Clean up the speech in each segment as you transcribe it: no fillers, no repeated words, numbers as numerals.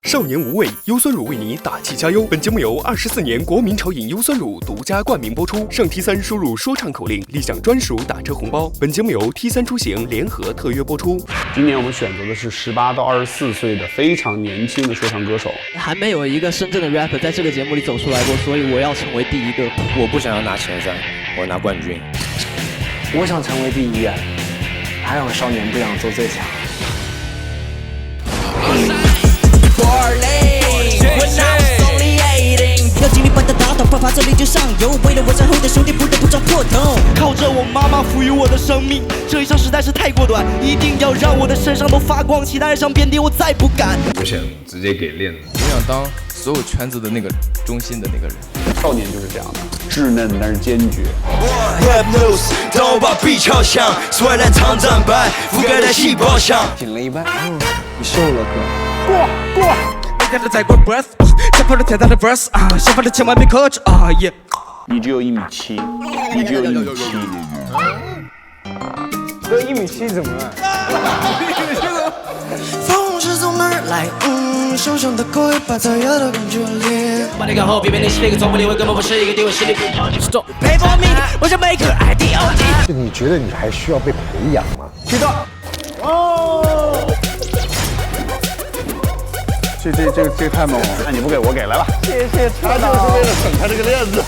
少年无畏，优酸乳为你打气加油。本节目由24年国民潮饮优酸乳独家冠名播出。上 T3 输入说唱口令，立享专属打车红包。本节目由 T3 出行联合特约播出。今年我们选择的是18到24岁的非常年轻的说唱歌手，还没有一个深圳的 rapper 在这个节目里走出来过，所以我要成为第一个。我不想要拿前3，我要拿冠军。我想成为第一，还有少年不想做最强。要经历般的打倒，爆发这里就上游。为了我身后的兄弟，不得不撞破头。靠着我妈妈赋予我的生命，这一生实在是太过短，一定要让我的身上都发光，其他人想遍地我再不敢。我想直接给练了，我想当所有圈子的那个中心的那个人。少年就是这样的，稚嫩但是坚决。Rap news， 当我把 beat 敲响，所有长战白覆盖在细胞上。紧了一半，你瘦了哥。过。每天都在过 breath， 想放了太大的 verse 啊，想放的千万别克制啊耶。你只有1.7米，你只有1.7米。哥1.7米怎么了？风是从哪儿来？手上的口味把它压得更剧烈。把你看后，别被那些个从不理会，根本不是一个地位势力。Stop， 陪我 me， 我想每个 IDOG。你觉得你还需要被培养吗？知道。哦。这太猛了！那你不给我给来吧。谢谢他就是为了省他这个链子。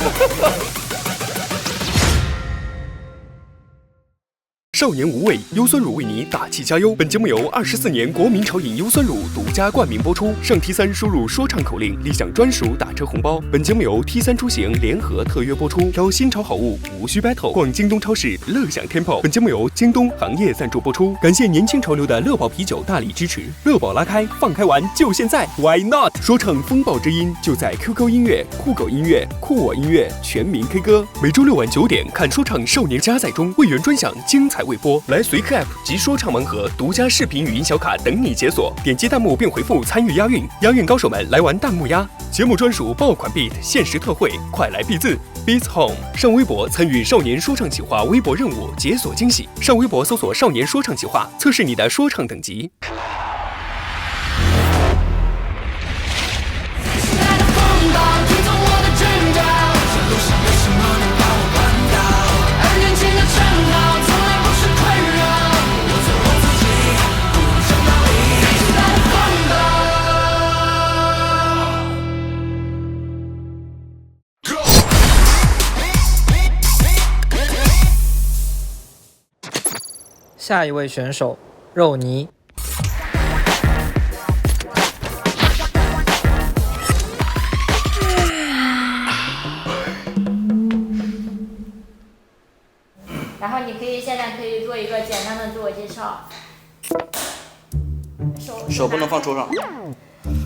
少年无畏，优酸乳为你打气加油。本节目由24年国民潮饮优酸乳独家冠名播出。上 T3 输入说唱口令，立享专属打车红包。本节目由 T3 出行联合特约播出。挑新潮好物，无需 battle， 逛京东超市，乐享天泡。本节目由京东行业赞助播出。感谢年轻潮流的乐宝啤酒大力支持。乐宝拉开，放开玩，就现在 ，Why not？ 说唱风暴之音就在 QQ 音乐、酷狗音乐、酷我音乐、全民 K 歌。每周6晚9点，看说唱少年加载中，会员专享精彩未播，来随客 App 及说唱盲盒独家视频语音小卡等你解锁，点击弹幕并回复参与押韵，押韵高手们来玩弹幕押，节目专属爆款 beat 限时特惠，快来必字 Beats Home， 上微博参与少年说唱企划微博任务解锁惊喜，上微博搜索少年说唱企划，测试你的说唱等级。下一位选手肉泥。然后你现在可以做一个简单的自我介绍。手不能放桌上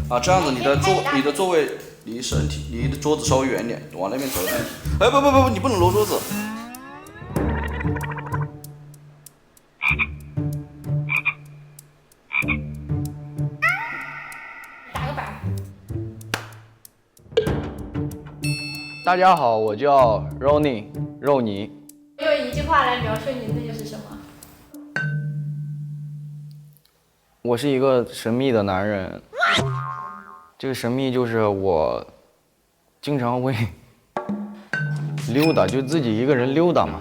啊，这样子你的座位离身体离的桌子稍微远一点，往那边走一点。哎不，你不能挪桌子。大家好，我叫 Ronnie 肉泥。用一句话来描述你，那就是什么？我是一个神秘的男人。这个神秘就是我经常会溜达，就自己一个人溜达嘛。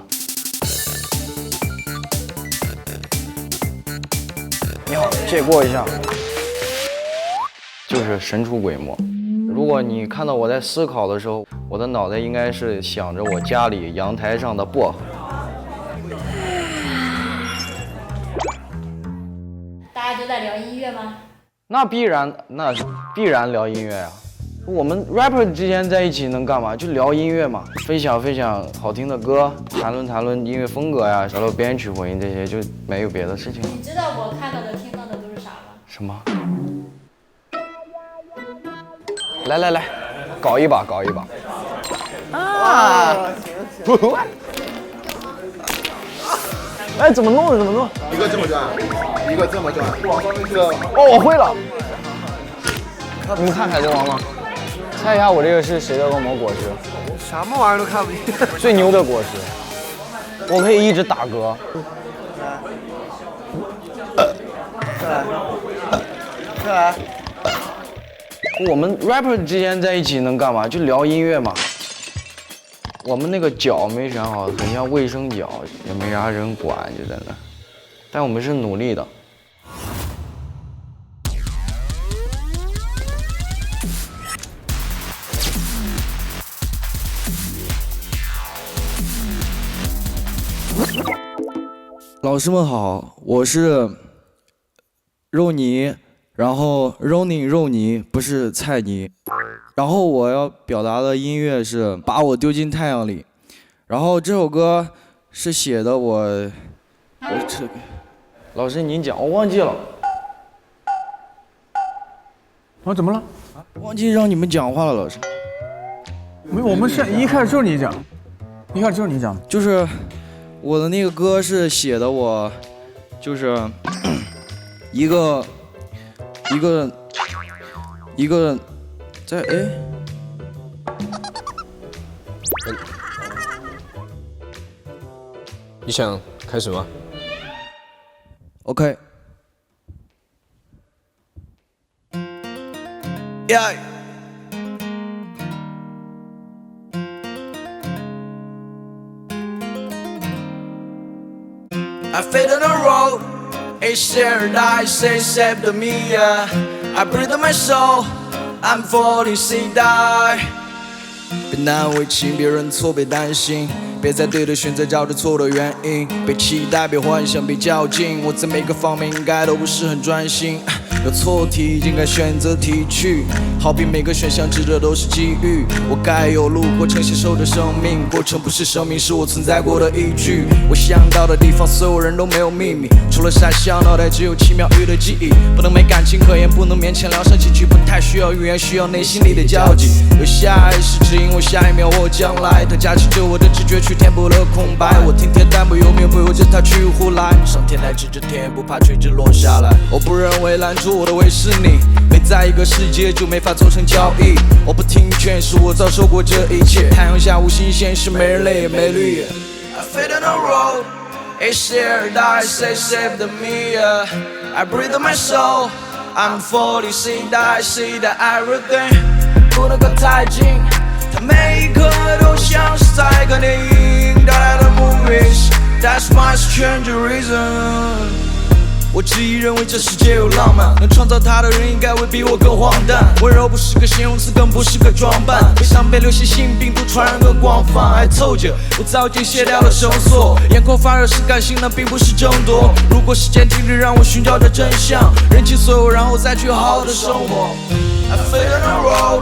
你好，借过一下。就是神出鬼没。如果你看到我在思考的时候，我的脑袋应该是想着我家里阳台上的薄荷。大家都在聊音乐吗？那必然聊音乐啊！我们 rapper 之间在一起能干嘛？就聊音乐嘛，分享好听的歌，谈论音乐风格呀，聊编曲混音这些，就没有别的事情了。你知道我看到的、听到的都是啥吗？什么？来，搞一把啊！哎，怎么弄？一个这么转，一个这么转，往上面去了。哦，我会了。你们看海贼王吗？猜一下我这个是谁的恶魔果实？什么玩意儿都看不见。最牛的果实，我可以一直打嗝。再来。我们 rapper 之间在一起能干嘛？就聊音乐嘛。我们那个角没选好，很像卫生角，也没啥人管，就在那。但我们是努力的。老师们好，我是肉泥，然后肉泥不是菜泥，然后我要表达的音乐是把我丢进太阳里，然后这首歌是写的我这个，老师您讲，我忘记了。怎么了？忘记让你们讲话了，老师。我们是一开始就是你讲，一开始就是你讲，就是我的那个歌是写的我，就是一个在你想开始吗 ？OK。Yeah. I fell on the road, it's paradise except me, yeah. I breathe my soul, I'm falling, see die. 别难为情，别认错，别担心，别在对的选择找着错的原因，别期待，别幻想，别较劲。我在每个方面应该都不是很专心，有错题应该选择提去，好比每个选项指的都是机遇。我该有路过程享受的生命，过程不是生命，是我存在过的依据。我想到的地方，所有人都没有秘密，除了傻笑，脑袋只有7秒余的记忆。不能没感情可言，不能勉强聊上几句，不太需要语言，需要内心里的交集。有下意识指引我下一秒或将来，它加持着我的直觉去填补了空白。我听天但不由命，不由着它去胡来。上天来指着天，不怕垂直落下来。我不认为拦住我的会是你，没在一个世界就没法做成交易。我不听劝，是我遭受过这一切。太阳下无新鲜事，没人类也没绿。I fell on the road, it's paradise except me, yeah. I breathe my soul, I'm falling, see that everything 不能够太近，它每一刻都像是在看电影带来的 movies. That's my strange reason. 我执意认为这世界有浪漫，能创造它的人应该会比我更荒诞。温柔不是个形容词，更不是个装扮，悲伤被流行性病毒传染更广泛。还凑着，我早已卸掉了绳索，眼眶发热是感性，那并不是争夺。如果时间停止，让我寻找着真相，认清所有，然后再去好好的生活。I fell on the road,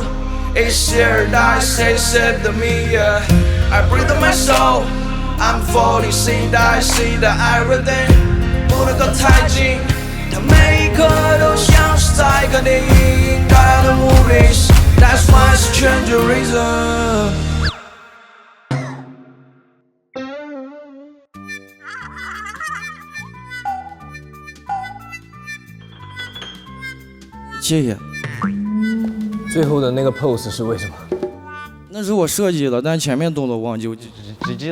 it's paradise except me, yeah. I breathe my soul, I'm falling, see that everything 不能够太近，它每一刻都像是在看电影带来的 movies. That's my strange reason. 谢谢。最后的那个 pose 是为什么？那是我设计的，但前面动作忘记，我只记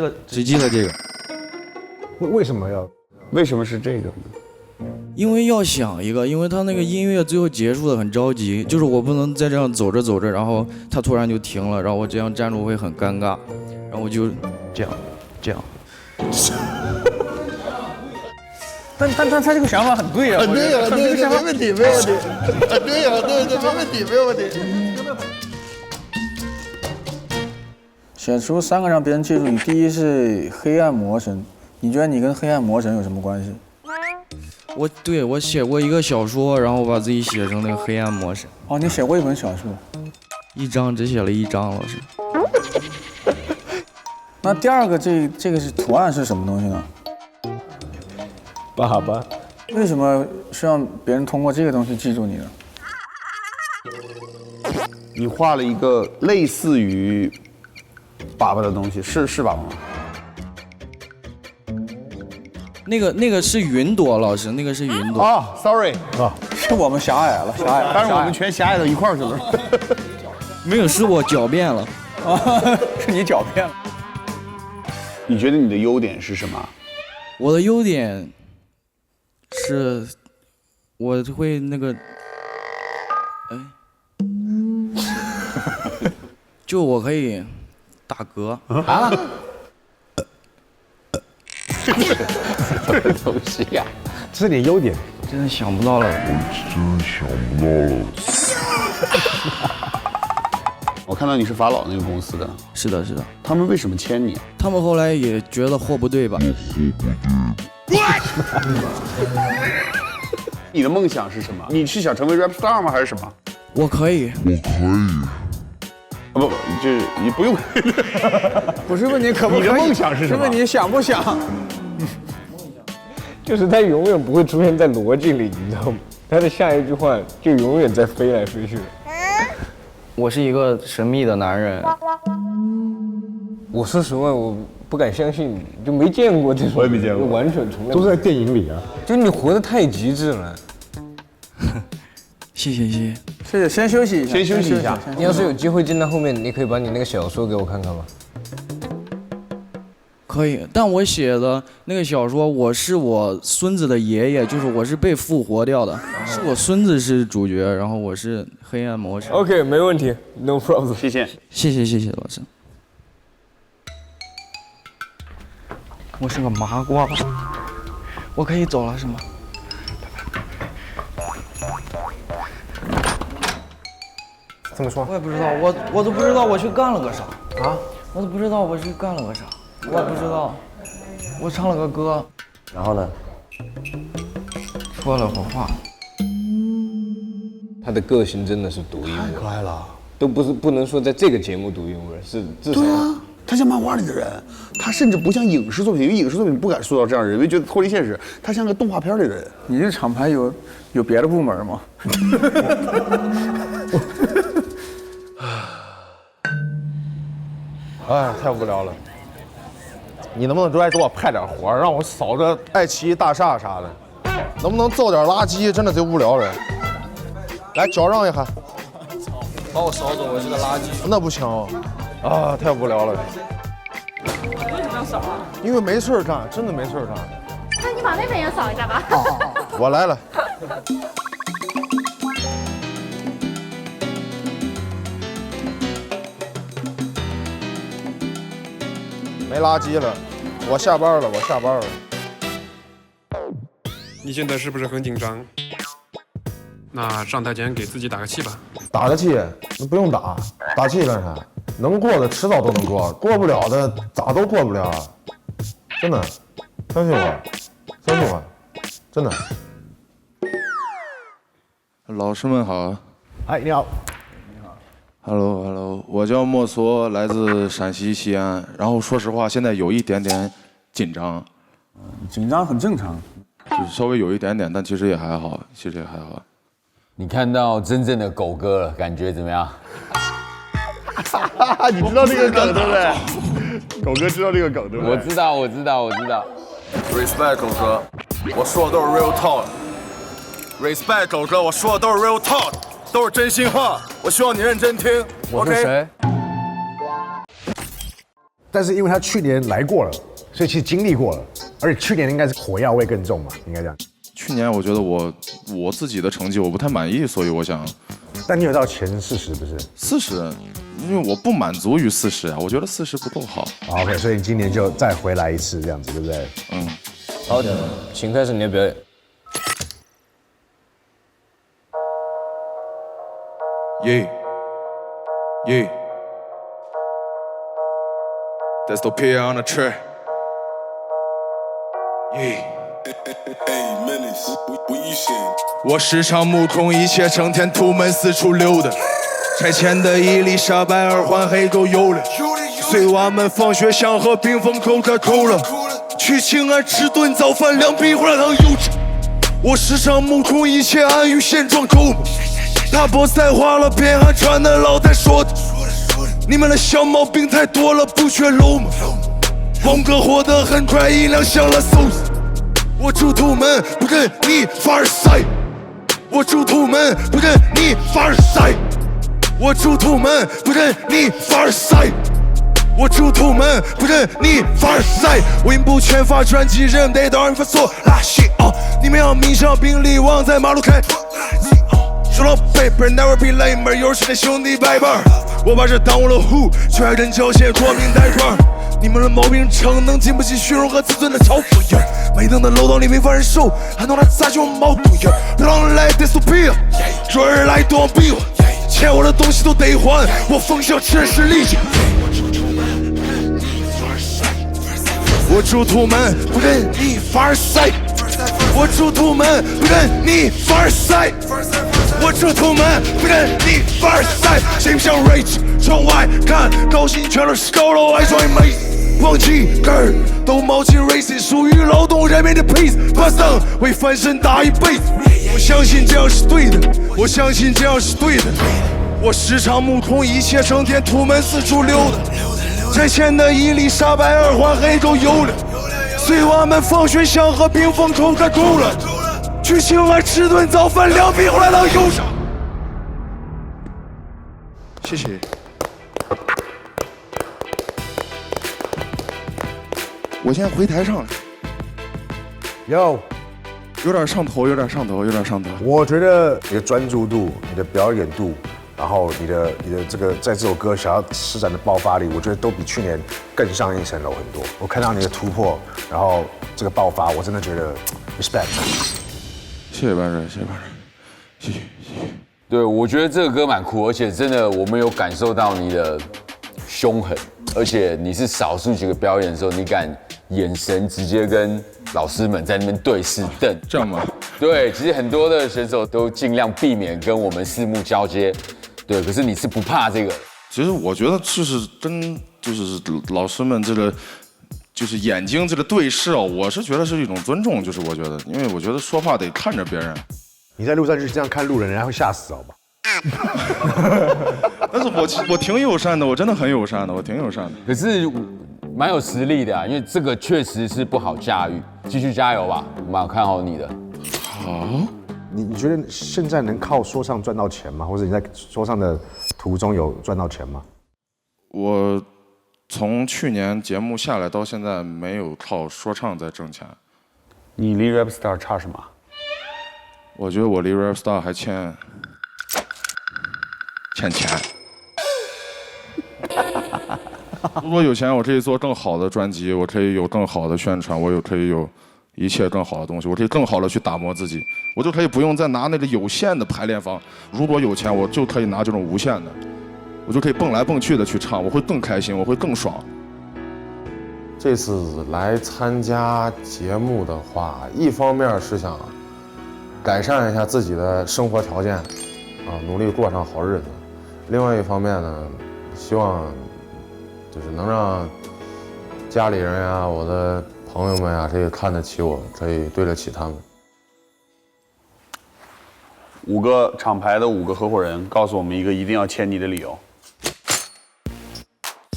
了这个。为什么要？为什么是这个呢？因为要想一个，因为他那个音乐最后结束的很着急，就是我不能再这样走着走着，然后他突然就停了，然后我这样站住会很尴尬，然后我就这样。但他这个想法很对啊，对呀，对，没问题，没问题。对呀，对，没问题，没有问题。写出3个让别人记住你，第一是黑暗魔神，你觉得你跟黑暗魔神有什么关系？我写过一个小说，然后我把自己写成那个黑暗魔神。哦，你写过一本小说？一章只写了1章，老师。那第二个这个是图案是什么东西呢？爸爸。为什么需要别人通过这个东西记住你呢？你画了一个类似于爸爸的东西，是爸爸吗？那个是云朵老师，那个是云朵。哦 ，sorry 啊，是我们狭隘了，狭隘。但是我们全狭隘到一块儿去了。没有，是我狡辩了。啊，是你狡辩了。你觉得你的优点是什么？我的优点是，我会那个，就我可以打嗝啊？什么东西呀？这是点优点。真的想不到了。我看到你是法老那个公司的。是的，是的。他们为什么签你？他们后来也觉得货不对吧？你的梦想是什么？你是想成为 rap star 吗？还是什么？我可以。不，就是你不用。不是问你可不可以？你的梦想是什么？是问你想不想？就是他永远不会出现在逻辑里，你知道吗？他的下一句话就永远在飞来飞去。我是一个神秘的男人。我说实话，我不敢相信，就没见过这种。我也没见过，完全从来都是在电影里啊。就你活得太极致了。谢谢，谢谢，先休息一下，先休息一下。你要是有机会进到后面，你可以把你那个小说给我看看吗？可以，但我写的那个小说，我是我孙子的爷爷，就是我是被复活掉的，是我孙子是主角，然后我是黑暗魔神。OK， 没问题 ，No problem。谢谢，谢谢老师。我是个麻瓜，我可以走了是吗？这么说？我也不知道，我都不知道我去干了个啥啊！我都不知道我去干了个啥。我也不知道，我唱了个歌，然后呢？说了会话。他的个性真的是独一无二，太可爱了，都不能说在这个节目独一无二，是至少。对啊，他像漫画里的人，他甚至不像影视作品，因为影视作品不敢塑造这样的人，因为觉得脱离现实。他像个动画片里的人。你这厂牌有别的部门吗？哎，太无聊了。你能不能出来给我派点活，让我扫着爱奇艺大厦啥的？能不能造点垃圾？真的贼无聊了。来，脚让一下。把我扫走，我是个垃圾。那不行啊，太无聊了。为什么要扫啊？因为没事干，真的没事干。那你把那边也扫一下吧。我来了。没垃圾了，我下班了，你现在是不是很紧张？那上台前给自己打个气吧。打个气，那不用打，打气干啥？能过的迟早都能过，过不了的咋都过不了。真的，相信我，真的。老师们好。哎，你好。Hello， 我叫莫梭，来自陕西西安。然后说实话，现在有一点点紧张。紧张很正常，就是稍微有一点点，但其实也还好，你看到真正的狗哥了，感觉怎么样？你知道这个梗对不对？狗哥知道这个梗对不对？我知道。Respect 狗哥，我说的都是 real talk。Respect 狗哥，我说的都是 real talk。都是真心话，我希望你认真听。我是谁？但是因为他去年来过了，所以其实经历过了，而且去年应该是火药味更重嘛，应该这样。去年我觉得我自己的成绩我不太满意，所以我想。但你有到前40不是？40，因为我不满足于40啊，我觉得40不够好。OK， 所以你今年就再回来一次这样子，对不对？嗯。好，请开始你的表演。Yeah. That's the pier on the track. Yeah. 我时常目空一切，成天出门四处溜达。拆迁的伊丽莎白二环黑狗油了，随娃们放学想喝冰峰Coca-Cola，去庆安吃顿早饭，凉皮胡辣汤油脂。我时常目空一切，安于现状够吗？大波赛花了，别还传的老太说的，你们的小毛病太多了，不缺漏吗？王哥活得很快，音量响了嗖。我住土门，不跟你凡尔赛。我住土门，不跟你凡尔赛。我住土门，不跟你凡尔赛。我住土门，不跟你凡尔赛。我音部全发专辑，人得到人发错拉稀啊！你们要迷上兵力王在马路开。说老 paper never be lamer，有时的兄弟拜拜。我把这当我的户，却还真缴械国民带状。你们的毛病逞能经不起虚荣和自尊的嘲讽。没等的楼道里没法忍受，还弄来咋就矛盾？让人来得速逼，若人来多逼我，欠我的东西都得还，我奉行吃实力。我主土门不跟你凡尔赛，我主土门不跟你凡尔赛，我主土门不跟你凡尔赛。谁不想 rage？ 窗外看，高兴全都是高楼，爱装美。忘记根儿都冒起 racing， 属于劳动人民的 peace。巴桑为翻身打一辈子，我相信这样是对的，我相信这样是对的。我时常目空一切，成天土门四处溜达。拆迁的伊丽莎白二环黑州游了，随我们放学想和冰封口干够了，去西安吃顿早饭，2瓶后来到忧伤。谢谢。我现在回台上了，有点上头，有点上头，有点上头。我觉得你的专注度、你的表演度，然后你的这个在这首歌想要施展的爆发力，我觉得都比去年更上一层楼很多。我看到你的突破，然后这个爆发，我真的觉得 respect。谢谢班长，谢谢班长，谢谢谢谢。对，我觉得这个歌蛮酷，而且真的我们有感受到你的凶狠，而且你是少数几个表演的时候，你敢眼神直接跟老师们在那边对视瞪，这样吗？对，其实很多的选手都尽量避免跟我们四目交接，对，可是你是不怕这个。其实我觉得就是老师们这个就是眼睛这个对视哦，我是觉得是一种尊重，就是我觉得，因为我觉得说话得看着别人。你在路上就是这样看路人，人家会吓死，好吧？但是我挺友善的，我真的很友善的，我挺友善的。可是蛮有实力的啊，因为这个确实是不好驾驭，继续加油吧，我蛮看好你的。好，你觉得现在能靠说唱赚到钱吗？或者你在说唱的途中有赚到钱吗？我从去年节目下来到现在没有靠说唱在挣钱。你离 rap star 差什么？我觉得我离 rap star 还欠钱。如果有钱，我可以做更好的专辑，我可以有更好的宣传，我可以有一切更好的东西，我可以更好的去打磨自己，我就可以不用再拿那个有限的排练房。如果有钱，我就可以拿这种无限的，我就可以蹦来蹦去的去唱，我会更开心，我会更爽。这次来参加节目的话，一方面是想改善一下自己的生活条件，努力过上好日子；另外一方面呢，希望就是能让家里人呀、我的朋友们呀，可以看得起我，可以对得起他们。 5个厂牌的5个合伙人告诉我们一个一定要签你的理由。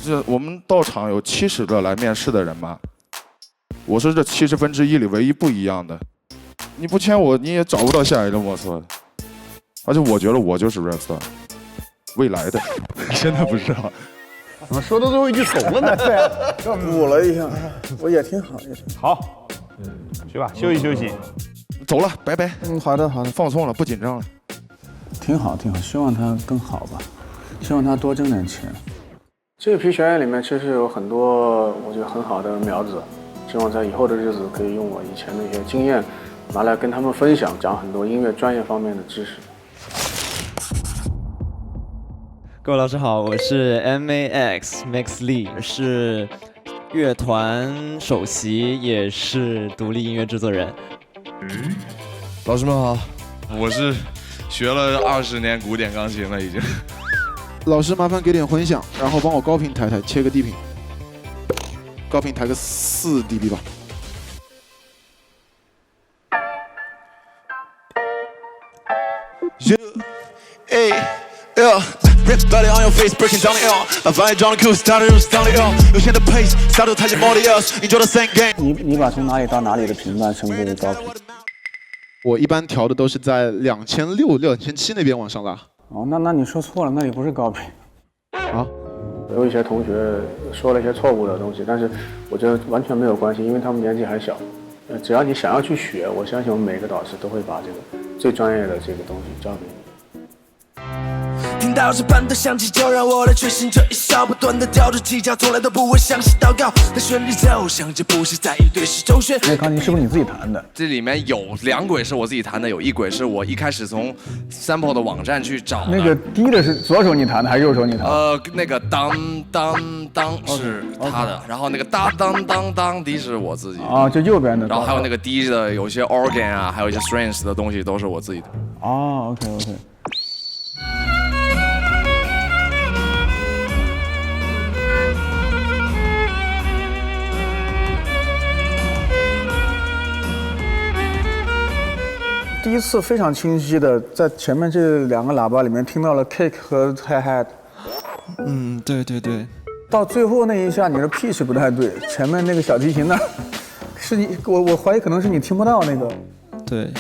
这我们到场有70个来面试的人吧，我是这1/70里唯一不一样的。你不签我，你也找不到下一个莫斯科的。而且我觉得我就是 rap star， 未来的，现在不知道。怎么说到最后一句怂了呢？对啊，补了一下，我也挺好，也挺好。好，去吧，休息休息。走了，拜拜。好的好的，放松了，不紧张了。挺好挺好，希望他更好吧，希望他多挣点钱。这批学员里面其实有很多我觉得很好的苗子，希望在以后的日子可以用我以前的一些经验拿来跟他们分享，讲很多音乐专业方面的知识。各位老师好，我是 MAX Max Lee， 是乐团首席，也是独立音乐制作人。老师们好，我是学了20年古典钢琴了已经。老师麻烦给点混响，然后帮我高频抬抬，切个低频，高频抬个4 dB 吧。Red body on your face, breaking down the L. I find John Q started down the L. 有限的 pace, started 太近 more than us. Enjoy the same game. 你把从哪里到哪里的频段称之为高频？我一般调的都是在2600、2700那边往上拉。哦，那你说错了，那里不是高频。啊？有一些同学说了一些错误的东西，但是我觉得完全没有关系，因为他们年纪还小。只要你想要去学，我相信我们每个导师都会把这个最专业的这个东西教给你。到这般的响起，就让我来吹醒这一笑，不断的跳着起脚，从来都不会相信祷告。在旋律奏响着，不是在一对是周旋。那钢琴是不是你自己弹的？这里面有2轨是我自己弹的，有1轨是我一开始从 sample 的网站去找的。那个低的是左手你弹的还是右手你弹的？那个当当当是他的，然后那个当当当当低是我自己啊，就右边的。然后还有那个低的，有些 organ 啊，还有一些 strings 的东西都是我自己的。哦 ，OK。第一次非常清晰的在前面这2个喇叭里面听到了 kick 和 hi-hat。嗯，对对对。到最后那一下，你的 pitch 不太对，前面那个小提琴那儿是你，我怀疑可能是你听不到那个。对，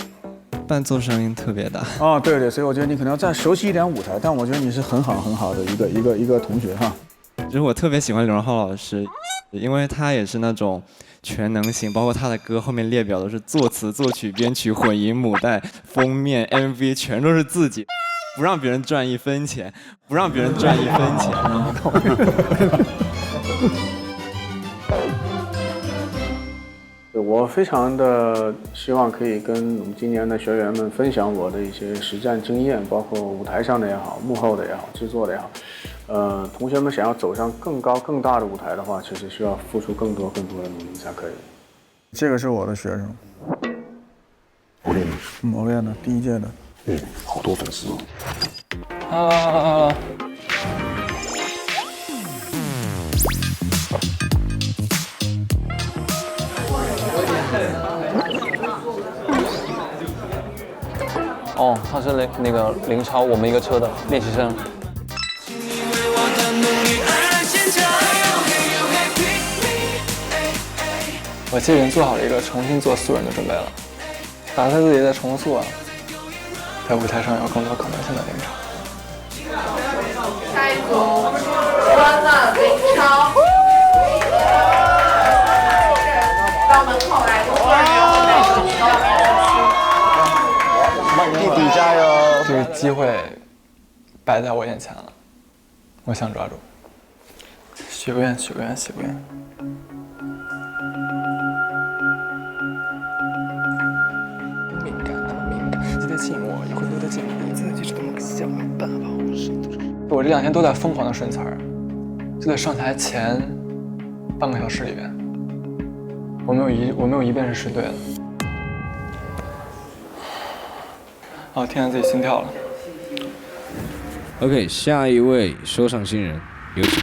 伴奏声音特别大。哦，对对，所以我觉得你可能要再熟悉一点舞台，但我觉得你是很好的一个同学哈。其实我特别喜欢刘荣浩老师，因为他也是那种全能型，包括他的歌后面列表都是作词、作曲、编曲、混音、母带、封面、MV 全都是自己，不让别人赚1分钱，不让别人赚1分钱。我非常的希望可以跟我们今年的学员们分享我的一些实战经验，包括舞台上的也好，幕后的也好，制作的也好。同学们想要走上更高更大的舞台的话，其实需要付出更多的努力才可以。这个是我的学生，我练的，我练的第1届的，好多粉丝哦。啊！哦，他是那个林超，我们一个车的练习生。我其实已经做好了一个重新做素人的准备了，打算自己再重塑啊，在舞台上有更多可能性的林超。下一组，关了林超，到门口来工作人员。弟弟加油！这个机会摆在我眼前了，我想抓住。许个愿，许个愿，许个愿。敏感，那么敏感，世界的静默也会留得紧密，自己是多么想办法。我这2天都在疯狂的顺词儿，就在上台前半个小时里边，我没有一遍是试对的。哦，听见自己心跳了。OK， 下一位说唱新人，有请。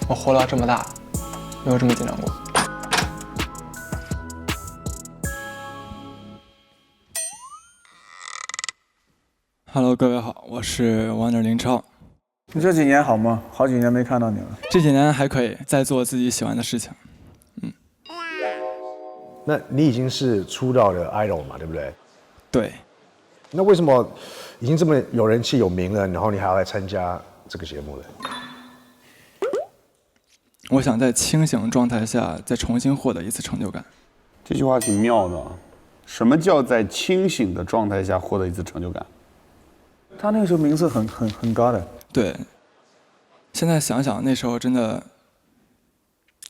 我活到这么大，没有这么紧张过。Hello， 各位好，我是 Wonder 林超。你这几年好吗？好几年没看到你了。这几年还可以，在做自己喜欢的事情。那你已经是出道的 idol 嘛，对不对？对。那为什么已经这么有人气有名了，然后你还要来参加这个节目呢？我想在清醒状态下再重新获得一次成就感。这句话挺妙的。什么叫在清醒的状态下获得一次成就感？他那个时候名次很高的。对。现在想想，那时候真的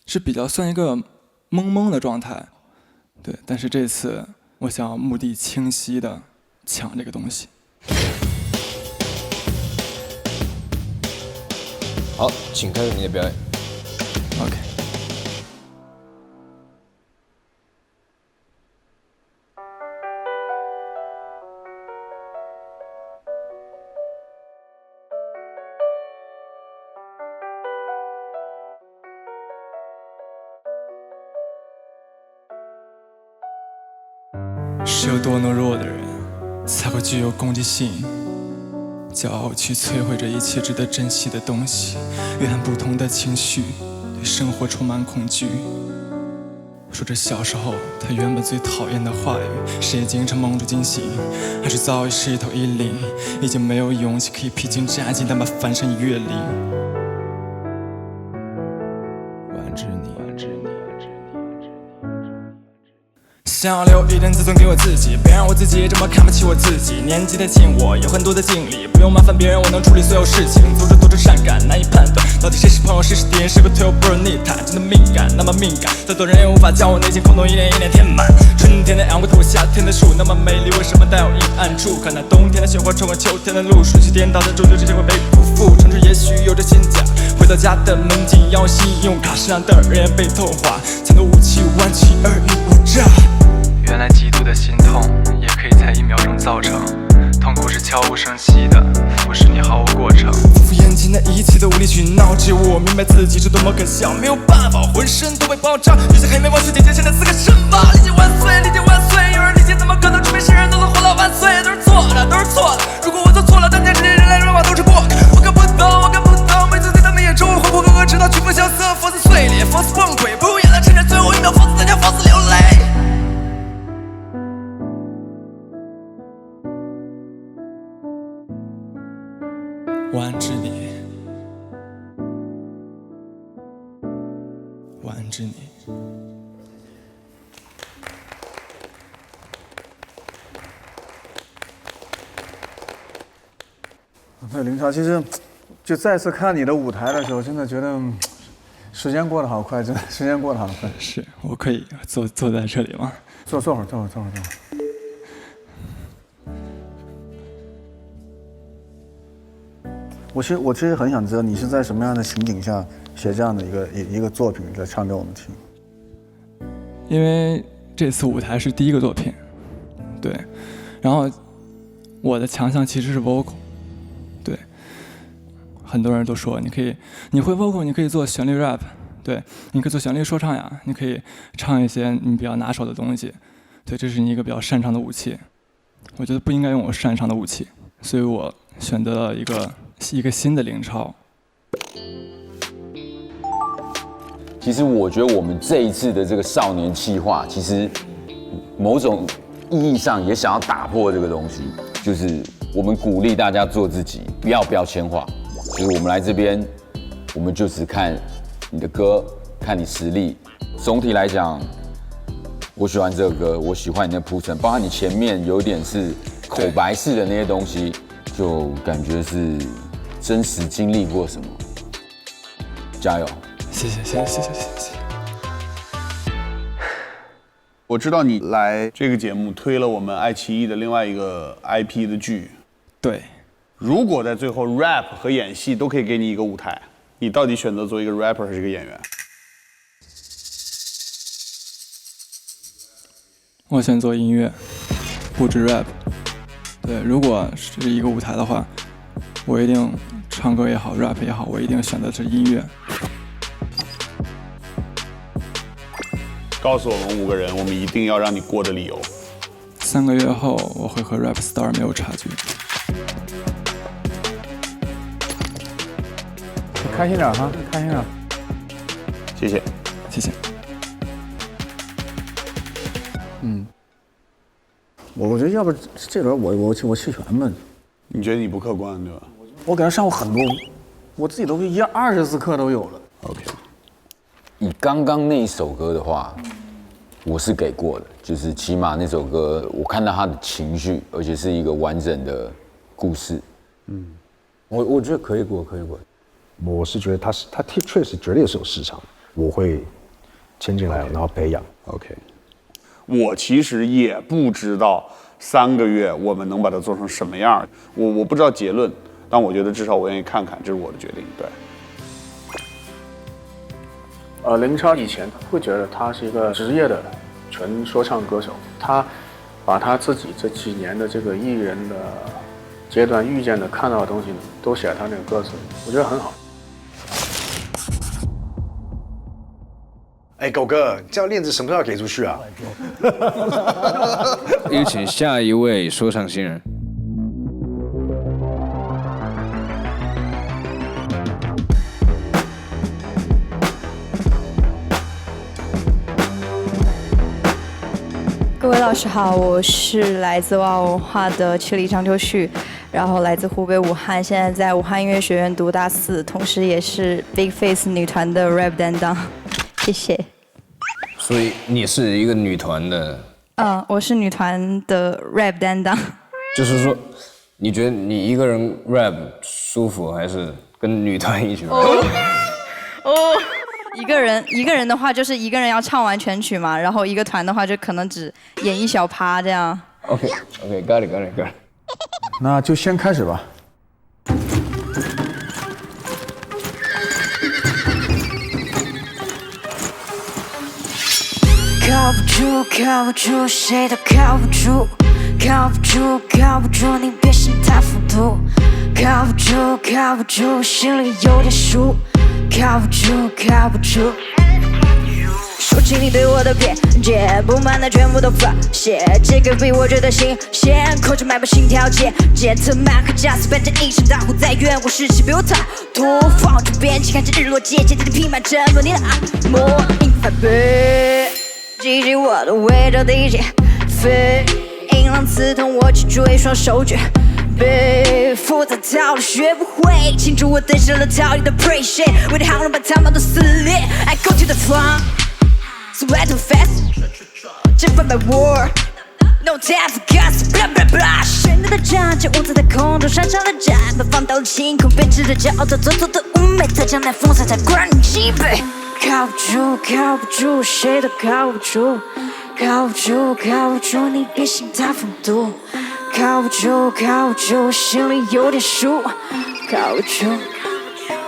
是比较算一个懵的状态。对，但是这次我想要目的清晰的抢这个东西。好，请开始你的表演。OK。是有多懦弱的人，才会具有攻击性，骄傲去摧毁这一切值得珍惜的东西，蕴含不同的情绪，对生活充满恐惧。说着小时候他原本最讨厌的话语，是也经常梦中惊醒，还是早已是一头衣领，已经没有勇气可以披荆斩棘，但把翻山越岭。想要留一点自尊给我自己，别让我自己这么看不起我自己。年纪太轻，我有很多的经历，不用麻烦别人，我能处理所有事情。组织多愁善感，难以判断到底谁是朋友，谁是敌人，是个队友不是逆谈。真的敏感，那么敏感，再多人也无法将我内心空洞一点一点填满。春天的阳光透过夏天的树，那么美丽，为什么带有阴暗处？看那冬天的雪花穿过秋天的路，顺其颠倒的终究之前会被辜负。城市也许有着真假，回到家的门禁要信用卡，身上的人被透化，才能武器万起尔虞我诈。原来极度的心痛也可以在1秒钟造成，痛苦是悄无声息的腐蚀你毫无过程。仿佛眼前的一切都无理取闹，只有我明白自己是多么可笑，没有办法，浑身都被包扎。有些黑莓往事姐姐现在是个神话，理解万岁，理解万岁，有人理解怎么可能？除非世人都能活到万岁，都是错的，都是错的。如果我做错了，当年这些人来人往都是过客。我看不懂，我看不懂，每次在他们眼中我活泼哥哥，直到曲风相似，佛子碎裂，佛子崩溃，不演了，趁着最后1秒，佛子在家，佛子流泪。万之你，万之你。对，林超，其实就再次看你的舞台的时候，真的觉得时间过得好快，真的时间过得好快。是我可以坐在这里吗？坐会儿。我其实很想知道你是在什么样的情景下写这样的一个作品来唱给我们听。因为这次舞台是第1个作品，对，然后我的强项其实是 vocal， 对，很多人都说你会 vocal， 你可以做旋律 rap， 对，你可以做旋律说唱呀，你可以唱一些你比较拿手的东西，对，这是你一个比较擅长的武器。我觉得不应该用我擅长的武器，所以我选择了一个新的林超。其实我觉得我们这一次的这个少年企划，其实某种意义上也想要打破这个东西，就是我们鼓励大家做自己，不要标签化。就是我们来这边，我们就只看你的歌，看你实力。总体来讲，我喜欢这个歌，我喜欢你的铺陈，包括你前面有点是口白式的那些东西，就感觉是真实经历过什么。加油！谢谢。我知道你来这个节目推了我们爱奇艺的另外一个 IP 的剧。对。如果在最后 rap 和演戏都可以给你一个舞台，你到底选择做一个 rapper 还是一个演员？我选做音乐，不止 rap。对，如果是一个舞台的话，我一定唱歌也好 ，rap 也好，我一定选择是音乐。告诉我们5个人，我们一定要让你过的理由。3个月后，我会和 rap star 没有差距。开心点哈，开心点。谢谢。我觉得要不这轮我弃权吧。你觉得你不客观对吧？我给他上过很多，我自己都20次课都有了。OK。以刚刚那一首歌的话，我是给过的，就是起码那首歌我看到他的情绪，而且是一个完整的故事。我觉得可以过。我是觉得他确实绝对是有市场，我会牵进来，然后培养。OK。我其实也不知道3个月我们能把它做成什么样，我不知道结论，但我觉得至少我愿意看看，这是我的决定。对。林超以前会觉得他是一个职业的纯说唱歌手，他把他自己这几年的这个艺人的阶段遇见的、看到的东西呢，都写在他那个歌词里，我觉得很好。哎，狗哥，这样链子什么时候要给出去啊？有请下一位说唱新人。各位老师好，我是来自娃娃文化的曲里张秋旭，然后来自湖北武汉，现在在武汉音乐学院读大4，同时也是 Big Face 女团的 rap 担当。谢谢。所以你是一个女团的我是女团的 rap 担当。就是说，你觉得你一个人 rap 舒服，还是跟女团一起 rap？ 一个人的话就是一个人要唱完全曲嘛，然后一个团的话就可能只演一小趴这样。OK，got it。那就先开始吧。靠不住，靠不住，谁都靠不住，靠不住，靠不住，你别心太浮屠，靠不住，靠不住，心里有点数，靠不住，靠不住。说起你对我的偏见，不满的全部都发泄，这个比我觉得新鲜，控制脉搏心跳节，杰特曼和加斯本着一身大呼在远我士气比我太多，放逐边境看着日落渐渐地披满沉默你的按摩，英法贝，记起我的味道滴血，飞，银浪刺痛我去追双手举。被复杂套路学不会，清楚我登上了逃离的 prey shit， 为了航路把他们都撕裂。I go to the front, sweat too fast， 这份 my war， no time for gas， blah blah blah。绚丽的战舰，我坐在空中擅长的战法，放到了星空，编织的骄傲，做作的妩媚，再将那风采才灌你脊背。靠不住，靠不住，谁都靠不住，靠不住，靠不住，你别心太浮屠。靠不住，靠不住，心里有点数，靠不住，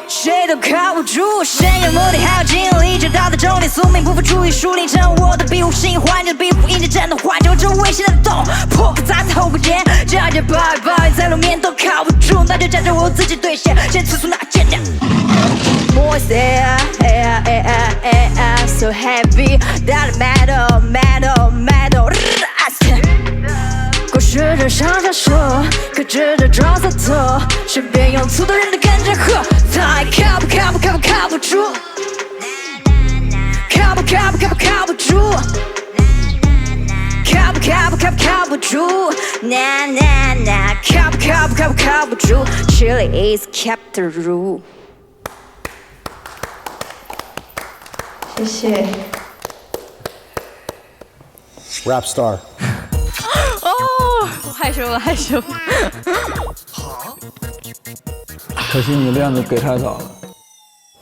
谁都靠不住。深有目的，还有精力，直到的终点，宿命不负注意，树立成我的庇护，心环着庇护，迎接战斗，环着我这危险的洞，破壳砸在后不见，这样就抱一抱，在路面都靠不住，那就站着我自己兑现，先吃出那尖叫。Boys, so happy, that metal, metal, metal, 过试着上下手，克制着装洒脱，身边有粗的人都跟着喝，他靠不靠不靠不靠不住，靠不靠不靠不靠不住，靠不靠不靠不靠不住，那那那靠不靠不靠不靠不住 ，Chili is kept the rule。谢谢。Rap star。我害羞了，害羞。可惜你量子给太早了。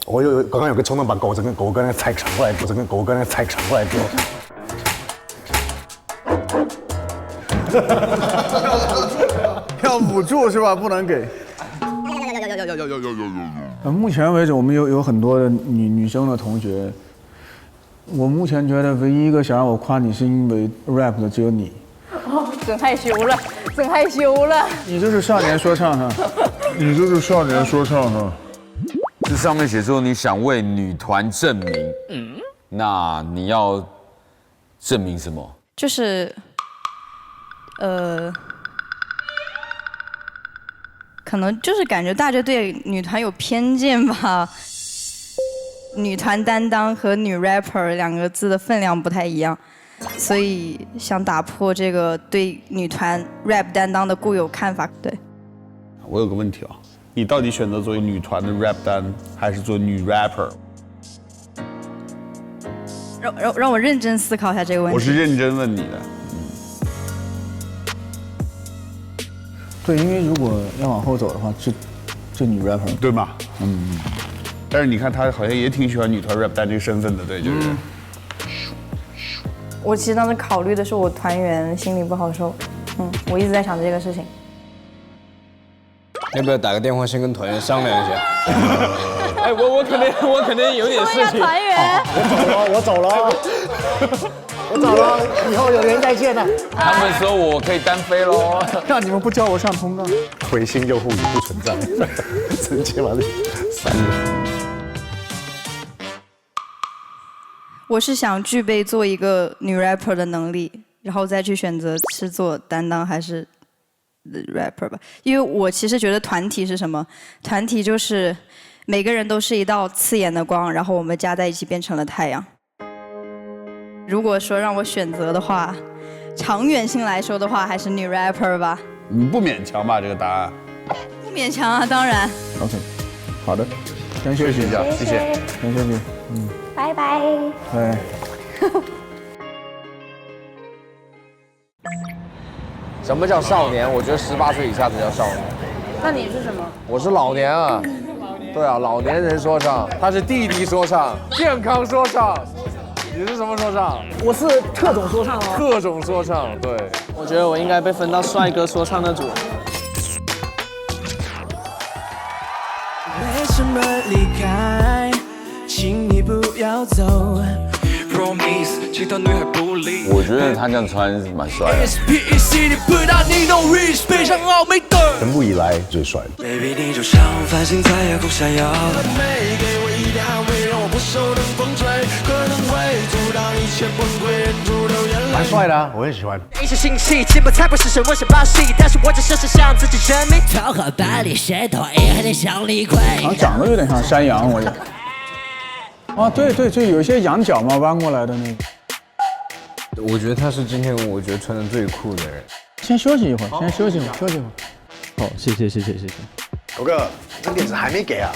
我刚刚有个冲动，把整根狗跟那个菜抢过来丢，整根狗跟那个菜抢过来丢。要捂住是吧？不能给。目前为止，我们有很多的女生的同学。我目前觉得唯一一个想让我夸你是因为 rap 的只有你。真害羞了，真害羞了。你就是少年说唱哈，你就是少年说唱哈。这上面写说你想为女团证明，那你要证明什么？就是，可能就是感觉大家对女团有偏见吧。女团担当和女 rapper 两个字的分量不太一样，所以想打破这个对女团 rap 担当的固有看法。对，我有个问题啊，你到底选择作为女团的 rap 担，还是做女 rapper？ 让我认真思考一下这个问题。我是认真问你的。对，因为如果要往后走的话，这女 rapper 对吗？但是你看他好像也挺喜欢女团 rap 担这个身份的，对，就是。我其实当时考虑的是我团员心里不好受，我一直在想这个事情。要不要打个电话先跟团员商量一下？哎，我可能有点事情。团员，我走了，以后有缘再见了。他们说我可以单飞喽，那你们不叫我上通告？回心用户已不存在，直接把这删了。我是想具备做一个女 rapper 的能力，然后再去选择是做担当还是 rapper 吧。因为我其实觉得团体是什么？团体就是每个人都是一道刺眼的光，然后我们加在一起变成了太阳。如果说让我选择的话，长远性来说的话，还是女 rapper 吧。不勉强吧这个答案？不勉强啊，当然。OK， 好的，先休息一下，谢谢，先休息，拜拜。拜。什么叫少年？我觉得18岁以下才叫少年。那你是什么？我是老年啊。对啊，老年人说唱，他是弟弟说唱，健康说唱。你是什么说唱？我是特种说唱哦。特种说唱，对。我觉得我应该被分到帅哥说唱那组。为什么离开？请你不要走。我觉得他这样穿是蛮帅的。全部以来最帅的。 Baby， 你就像繁星在夜空闪耀。美给我一点安慰，让我不受冷风吹，可能会阻挡一切崩溃，忍住流眼泪。蛮帅的啊，我很喜欢。一些新戏，基本才不是什么小把戏，但是我只是向自己证明。头和白里谁头也还得向李逵。好像长得有点像山羊，我也。啊，对对，就有一些羊角嘛弯过来的那个。我觉得他是今天我觉得穿的最酷的人。先休息一会儿，先休息会儿，休息会儿。好，谢谢。狗哥，这点子还没给啊，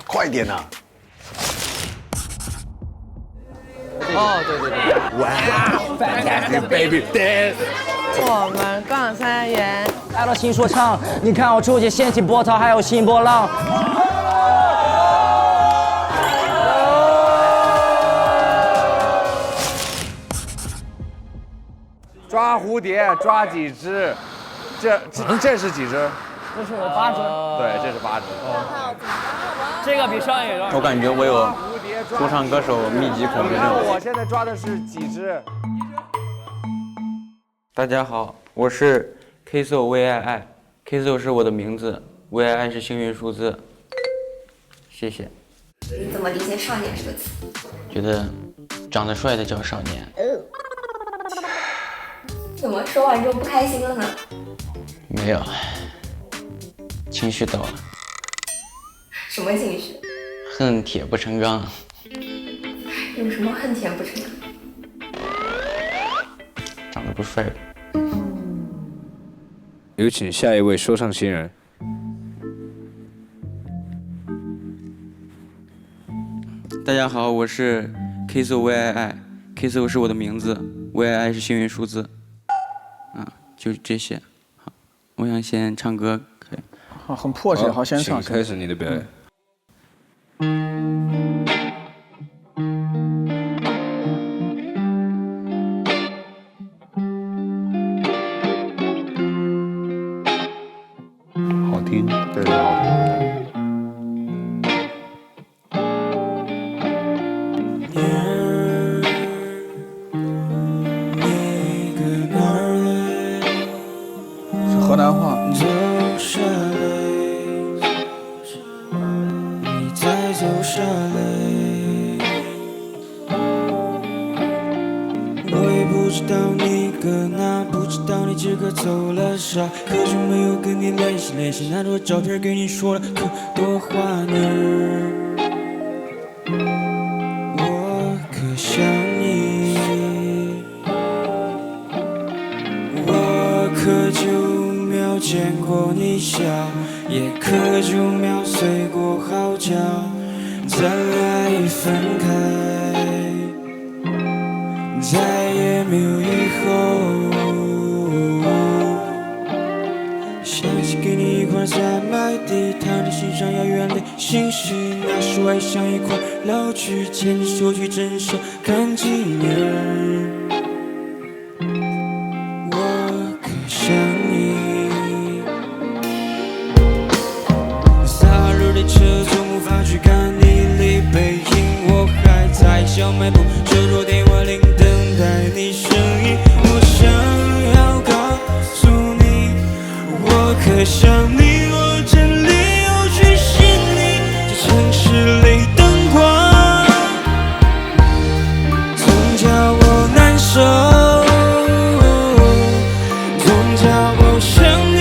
快点啊！哦，对。哇 ，Fantastic Baby Dance。我们杠3元。来到新说唱，你看我出去掀起波涛，还有新波浪。抓蝴蝶，抓几只？这是几只？这是8只。对，这是8只。这个比上一个。我感觉我有说唱歌手密集恐惧症。我现在抓的是几只？大家好，我是 KSOVII，KSO 是我的名字，VII 是幸运数字。谢谢。你怎么理解“少年”这个词？觉得长得帅的叫少年。怎么说完之后不开心了呢？没有，情绪到了。什么情绪？恨铁不成钢。有什么恨铁不成钢？长得不帅的。有请下一位说唱新人。大家好，我是 KSOVII，KSO 是我的名字，VII 是幸运数字。就这些。好，我想先唱歌，可以。好，很迫切，好，先唱。请开始你的表演。好听，对，好听。河南话。走下来，你再走下来，我也不知道你搁哪，不知道你这个走了啥，可是没有跟你联系，拿着照片给你说了可多话呢。我可想你，我可就见过你笑，也可就秒睡过好觉，咱俩一分开，再也没有以后。想起给你一块在麦地，躺在心上遥远的星星，那时我还像一块老去，牵着手去镇守看几年。我可想你。车总无法去看你离背影，我还在小卖部守着电话铃，等待你声音。我想要告诉你，我可想你，我真理由去信你。这城市里灯光总叫我难受，总叫我想念。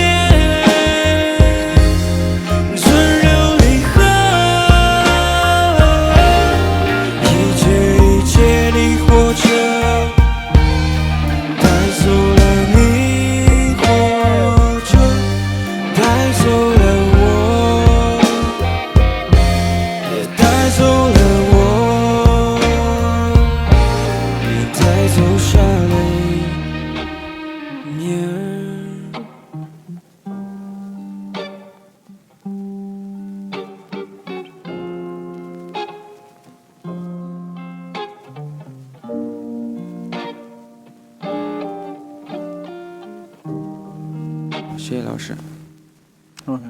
走下来，谢谢老师。OK，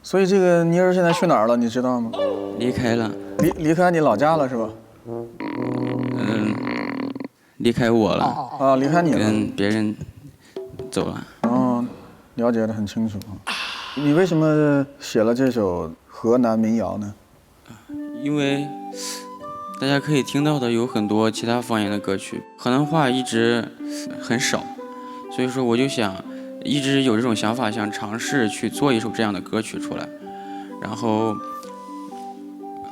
所以这个尼尔现在去哪儿了？你知道吗？离开了。离开你老家了是吧？离开我了。啊，离开你了。跟别人走了。哦，了解得很清楚啊。你为什么写了这首河南民谣呢？因为大家可以听到的有很多其他方言的歌曲，河南话一直很少，所以说我就想一直有这种想法，想尝试去做一首这样的歌曲出来。然后，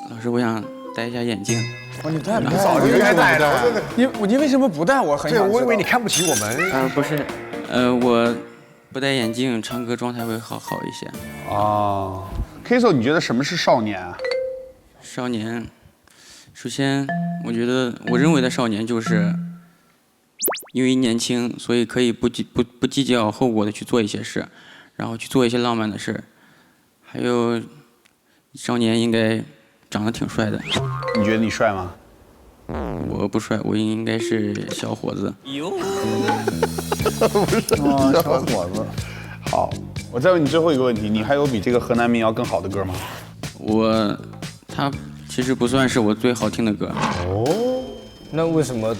老师，我想戴一下眼镜。哦，你戴不戴？早就应该戴的。你为什么不戴？我很想知道。我以为你看不起我们。不是，我不戴眼镜，唱歌状态会好一些。哦 ，Kiso， 你觉得什么是少年啊？少年，首先，我认为的少年就是因为年轻，所以可以不计较后果的去做一些事，然后去做一些浪漫的事。还有，少年应该长得挺帅的。你觉得你帅吗？我不帅，我应该是小伙子。哦，小伙子。好，我再问你最后一个问题，你还有比这个河南民谣更好的歌吗？它其实不算是我最好听的歌。哦，那为什么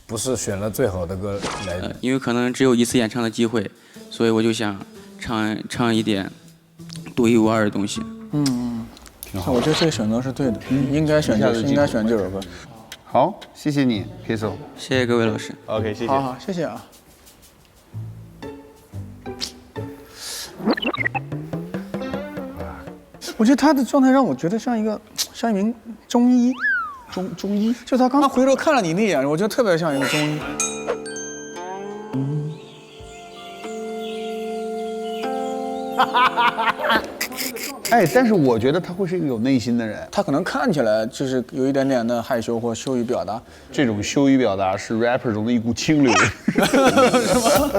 不是选了最好的歌来？因为可能只有一次演唱的机会，所以我就想唱一点独一无二的东西。挺好。我觉得这个选择是对的，应该选这首歌。好，谢谢你 ，Kiso。谢谢各位老师。OK， 谢谢。好，谢谢啊。我觉得他的状态让我觉得像一名中医，中医，就他刚回头看了你那眼，我觉得特别像一个中医。哎，但是我觉得他会是一个有内心的人，他可能看起来就是有一点点的害羞或羞于表达，这种羞于表达是 rapper 中的一股清流，是吗？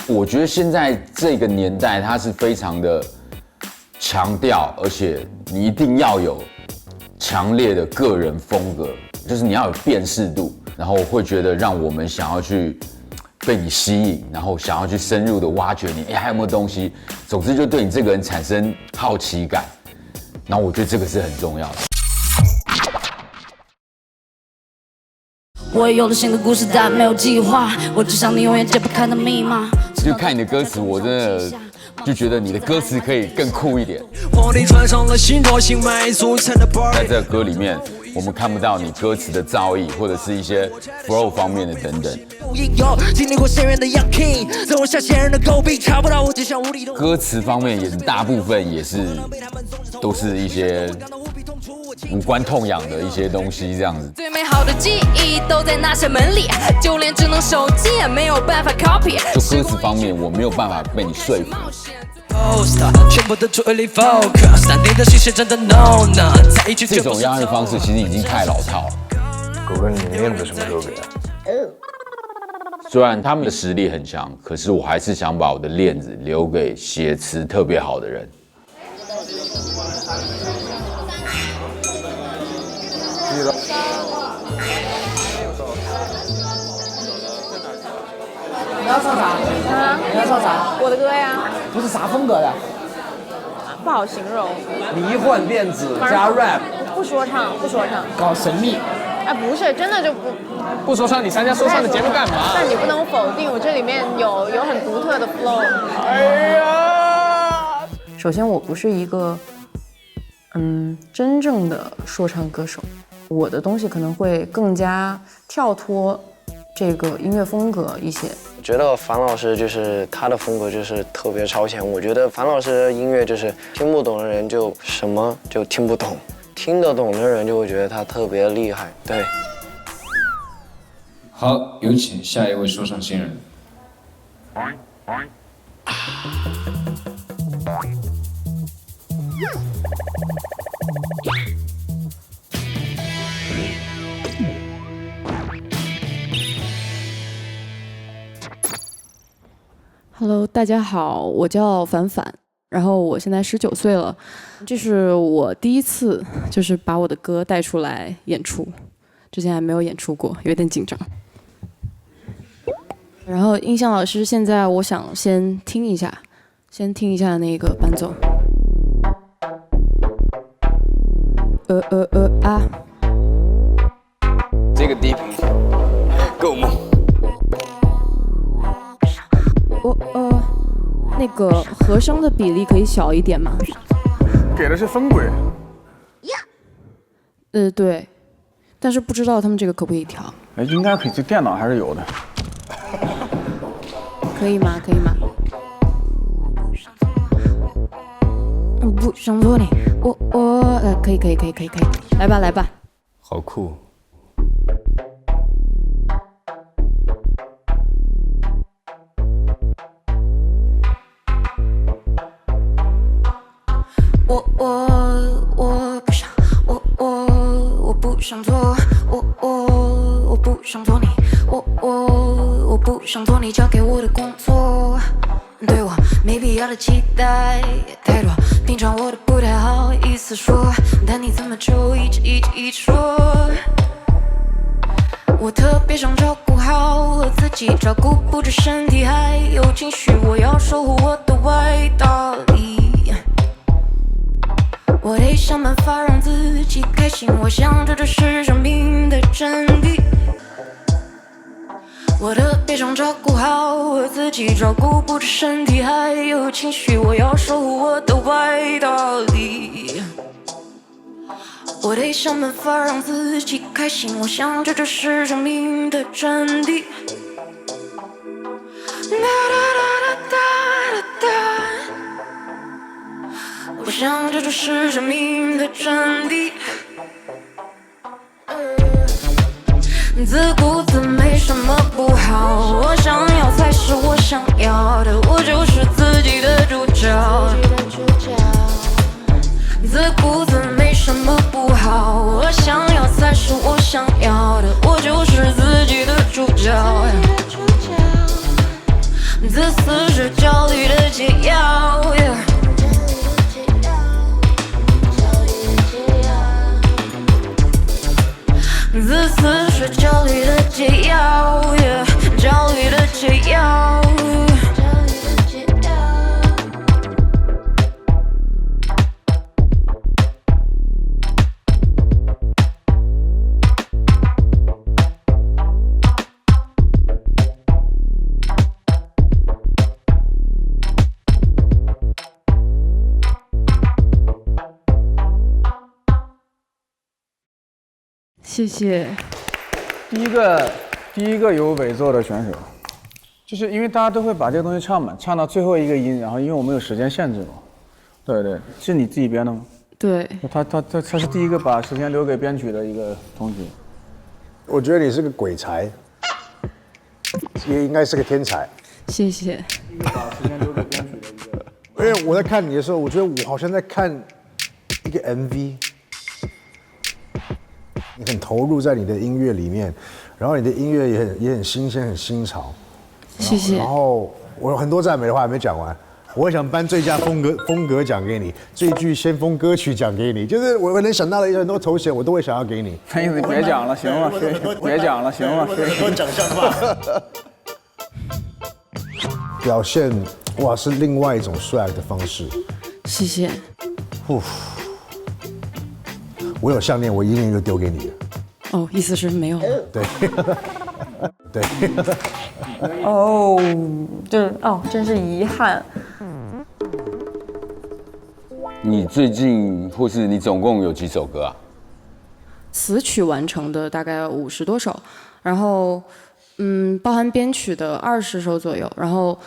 我觉得现在这个年代，它是非常的强调，而且你一定要有强烈的个人风格，就是你要有辨识度，然后会觉得让我们想要去被你吸引，然后想要去深入的挖掘你，还有没有东西？总之就对你这个人产生好奇感，然后我觉得这个是很重要的。我也有了新的故事，但没有计划。我只想你永远解不开的密码。就看你的歌词，我真的就觉得你的歌词可以更酷一点。在这个歌里面，我们看不到你歌词的造诣，或者是一些 flow 方面的等等。歌词方面也是大部分都是一些无关痛痒的一些东西，这样子。最美好的记忆都在那扇门里，就连智能手机也没有办法 copy。就歌词方面，我没有办法被你说服。这种押韵方式其实已经太老套了。狗哥，你面子什么时候给啊？虽然他们的实力很强，可是我还是想把我的链子留给写词特别好的人。你要唱啥？啊？你要唱啥？我的歌呀。不是啥风格的？不好形容。迷幻电子加 rap。不说唱，不说唱。搞神秘。哎，不是，真的就不说唱，你参加说唱的节目干嘛？但你不能否定我这里面有很独特的 flow。哎呀！首先，我不是一个真正的说唱歌手，我的东西可能会更加跳脱这个音乐风格一些。觉得樊老师就是他的风格就是特别超前，我觉得樊老师的音乐就是听不懂的人就什么就听不懂，听得懂的人就会觉得他特别厉害。对。好，有请下一位说唱新人。Hello， 大家好，我叫凡凡，然后我现在19岁了，这是我第一次就是把我的歌带出来演出，之前还没有演出过，有点紧张。然后印象老师，现在我想先听一下那个伴奏。啊。这个低频够猛。那个和声的比例可以小一点吗？给的是分轨。对，但是不知道他们这个可不可以调？哎，应该可以，这电脑还是有的。可以吗？可以吗？不想做你，可以，来吧。好酷。我不想做，我不想做你，我不想做你交给我的工作，对我没必要的期待太多，平常我都不太好意思说，但你怎么就一直说？我特别想照顾好我自己，照顾不止身体还有情绪，我要守护我的歪道理。我得想办法让自己开心，我想这就是生命的真谛。我特别想照顾好我自己，照顾不止身体还有情绪，我要守护我的歪道理。我得想办法让自己开心，我想这就是生命的真谛。我想这就是生命的真谛。自顾自没什么不好，我想要才是我想要的，我就是自己的主角。自顾自没什么不好，我想要才是我想要的，我就是自己的主角。自私是焦虑的解药。自私是焦虑的解药，焦虑的解药。谢谢。第一个有尾奏的选手，就是因为大家都会把这个东西唱满，唱到最后一个音，然后因为我们有时间限制嘛。对，是你自己编的吗？对。他是第一个把时间留给编曲的一个同学。我觉得你是个鬼才，也应该是个天才。谢谢。一个把时间留给编曲的一个。因为我在看你的时候，我觉得我好像在看一个 MV。你很投入在你的音乐里面，然后你的音乐也很新鲜，很新潮。谢谢。然后我有很多赞美的话还没讲完，我想颁最佳风格奖给你，最具先锋歌曲奖给你，就是我能想到的很多头衔，我都会想要给你。你别讲了，行了，别讲了，行了，很多奖项吧。表现哇是另外一种swag的方式。谢谢。我有项链，我一定就丢给你了。哦，意思是没有。对，对。真是遗憾。你最近或是你总共有几首歌啊？词曲完成的大概50多首，然后包含编曲的20首左右，然后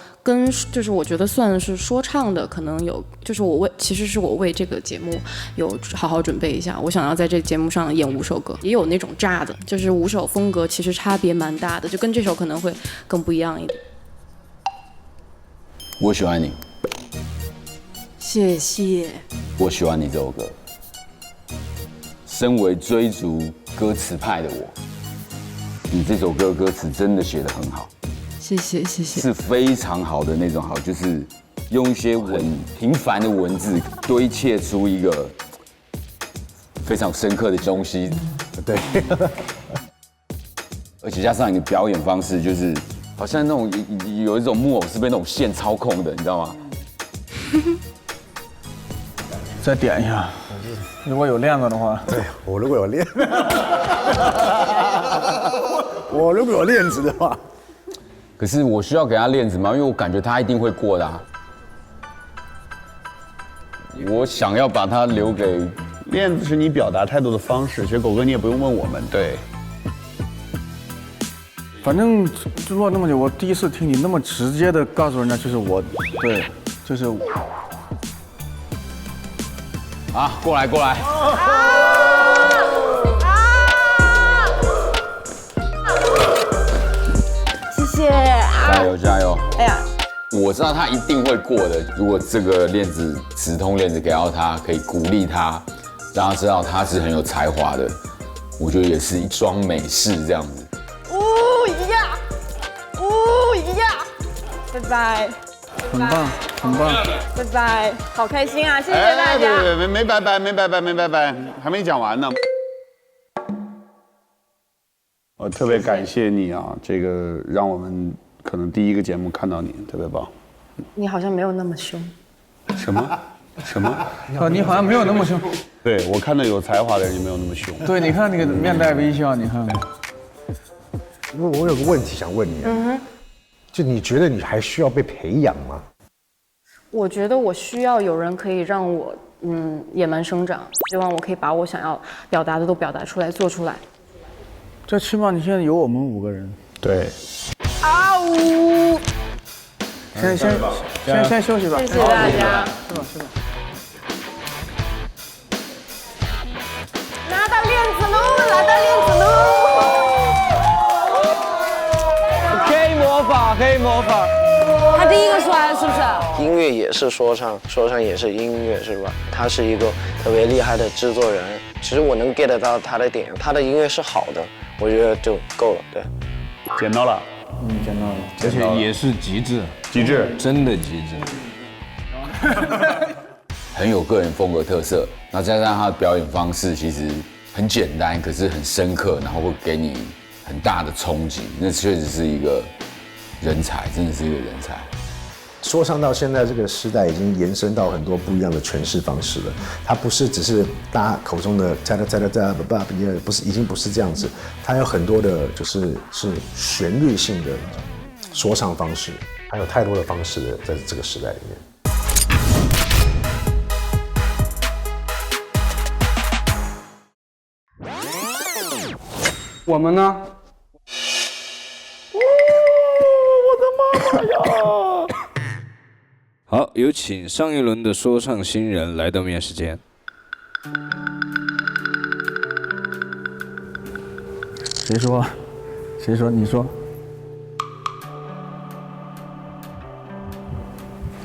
就是我觉得算是说唱的，可能有，就是其实是我为这个节目有好好准备一下，我想要在这节目上演5首歌，也有那种炸的，就是5首风格其实差别蛮大的，就跟这首可能会更不一样一点。我喜欢你。谢谢。我喜欢你这首歌。身为追逐歌词派的我，你这首歌歌词真的写得很好，谢谢。是非常好的那种好，就是用一些平凡的文字堆砌出一个非常深刻的东西，对，而且加上你的表演方式，就是好像那种有一种木偶是被那种线操控的，你知道吗？再点一下，如果有链子的话。对，我如果有链，我如果有链子的话，可是我需要给他链子吗？因为我感觉他一定会过的啊。我想要把它留给链子，是你表达态度的方式。其实狗哥你也不用问我们，对。反正制作那么久，我第一次听你那么直接的告诉人家，就是我，对，就是我。啊，过来过来。谢谢。加油加油！哎呀，我知道他一定会过的。如果这个链子直通链子给到他，可以鼓励他，让他知道他是很有才华的，我觉得也是一桩美事这样子。拜拜。很棒，很棒。拜拜，好开心啊！谢谢大家。对，没拜拜，没拜拜，没拜拜，还没讲完呢。我特别感谢你啊，这个让我们可能第一个节目看到你，特别棒。你好像没有那么凶。什么？什么？你好像没有那么凶。对，我看到有才华的人就没有那么凶。对，你看那个面带微笑，你看。我有个问题想问你，就你觉得你还需要被培养吗？我觉得我需要有人可以让我野蛮生长，希望我可以把我想要表达的都表达出来，做出来。这起码你现在有我们5个人。对。啊呜！先休息吧。谢谢大家。是吧。拿到链子喽！拿到链子喽！可以模仿，可以模仿。他第一个说来是不是？音乐也是说唱，说唱也是音乐，是吧？他是一个特别厉害的制作人。其实我能 get 到他的点，他的音乐是好的，我觉得就够了。对，捡到了，捡到了，而且也是极致，极致，真的极致。很有个人风格特色，那加上他的表演方式其实很简单，可是很深刻，然后会给你很大的冲击。那确实是一个人才，真的是一个人才。说唱到现在这个时代，已经延伸到很多不一样的诠释方式了。它不是只是大家口中的不是，已经不是这样子。它有很多的，是旋律性的说唱方式，还有太多的方式在这个时代里面。我们呢？我的妈妈呀！好，有请上一轮的说唱新人来到面试间。谁说？谁说？你说。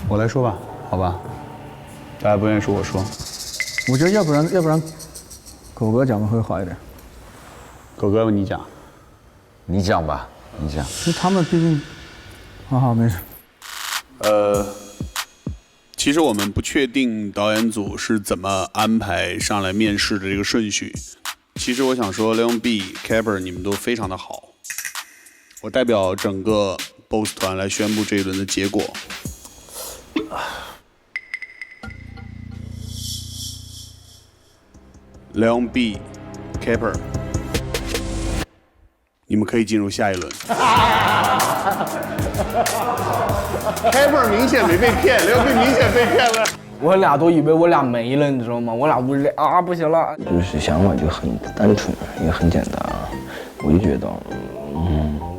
我来说吧，好吧。大家不愿意说，我说。我觉得要不然，狗哥讲的会好一点。狗哥，你讲。你讲吧，你讲。其实他们毕竟，好，没事。其实我们不确定导演组是怎么安排上来面试的这个顺序。其实我想说 ，Leon B、Caber 你们都非常的好。我代表整个 BOSS 团来宣布这一轮的结果。Leon B、Caber， 你们可以进入下一轮。Caber 明显没被骗，Leon B 明显被骗了。我俩都以为我俩没了，你知道吗？我俩不是不行了。就是想法就很单纯，也很简单啊。我就觉得，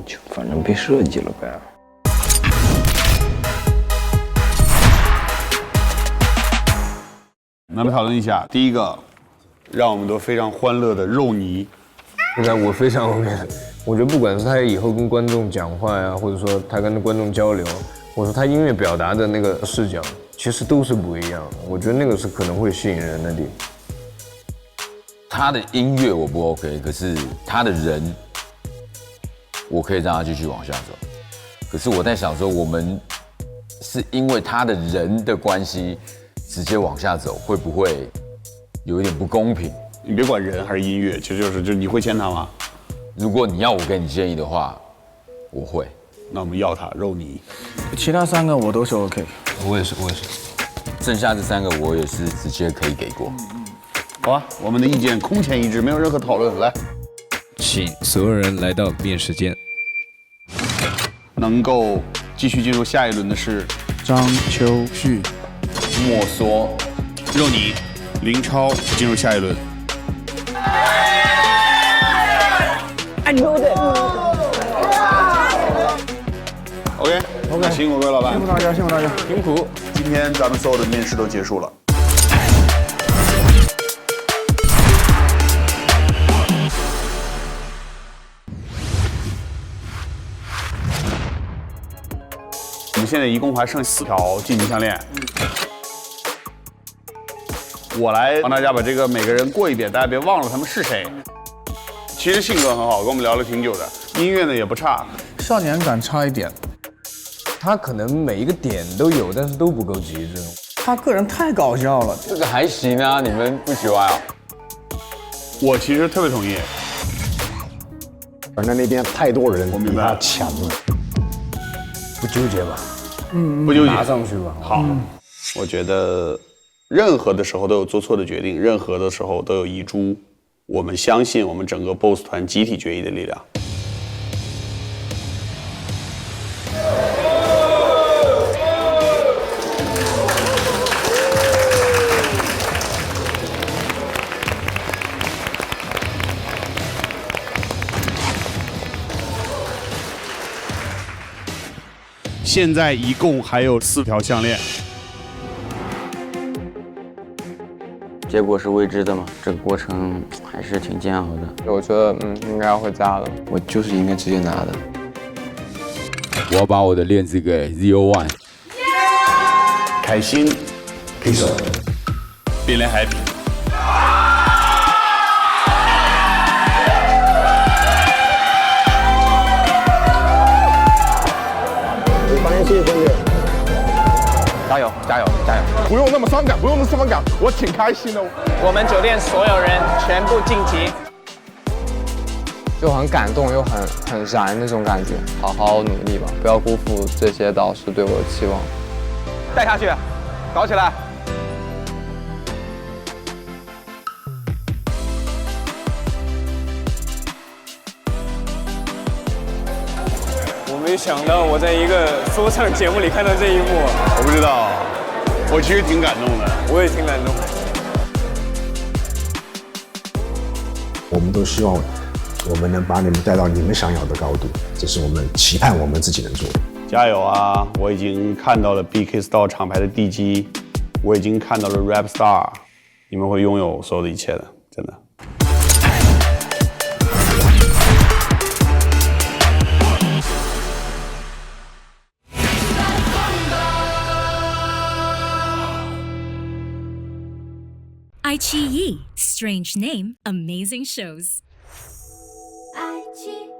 就反正被设计了呗。咱们讨论一下，第一个，让我们都非常欢乐的肉泥。现在我非常 OK 的，我觉得不管是他以后跟观众讲话呀，或者说他跟观众交流，或者说他音乐表达的那个视角，其实都是不一样的。我觉得那个是可能会吸引人的地方。他的音乐我不 OK， 可是他的人，我可以让他继续往下走。可是我在想说，我们是因为他的人的关系直接往下走，会不会有一点不公平？你别管人还是音乐，就你会签他吗？如果你要我给你建议的话，我会。那我们要他肉泥。其他3个我都是 OK。我也是。剩下这3个我也是直接可以给过。好啊，我们的意见空前一致，没有任何讨论。来，请所有人来到面试间。能够继续进入下一轮的是张秋旭、莫梭、肉泥、林超进入下一轮。I know that。OK， 辛苦各位老板，辛苦大家，辛苦大家，辛苦。今天咱们所有的面试都结束了。我们现在一共还剩4条晋级项链，我来帮大家把这个每个人过一遍，大家别忘了他们是谁。其实性格很好，跟我们聊了挺久的，音乐呢也不差，少年感差一点。他可能每一个点都有，但是都不够极致。他个人太搞笑了，这个还行啊，你们不喜欢啊？我其实特别同意。反正那边太多人比他强了，不纠结吧？不纠结，拿上去吧。好，我觉得任何的时候都有做错的决定，任何的时候都有遗珠。我们相信我们整个 BOSS 团集体决议的力量。现在一共还有4条项链，结果是未知的嘛，这个过程还是挺煎熬的。我觉得应该要回家了，我就是应该直接拿的。我要把我的链子给 ZO1。开心，举手，变脸 happy。谢谢兄弟，加油加油加油！不用那么伤感，不用那么伤感，我挺开心的。我们酒店所有人全部晋级，就很感动又很燃那种感觉。好好努力吧，不要辜负这些导师对我的期望。带下去，搞起来！没想到我在一个说唱节目里看到这一幕，我不知道，我其实挺感动的，我也挺感动。我们都希望我们能把你们带到你们想要的高度，这是我们期盼我们自己能做的。加油啊！我已经看到了 BK Store 厂牌的地基，我已经看到了 Rap Star， 你们会拥有所有的一切的，真的。iQIYI, strange name, amazing shows. iQIYI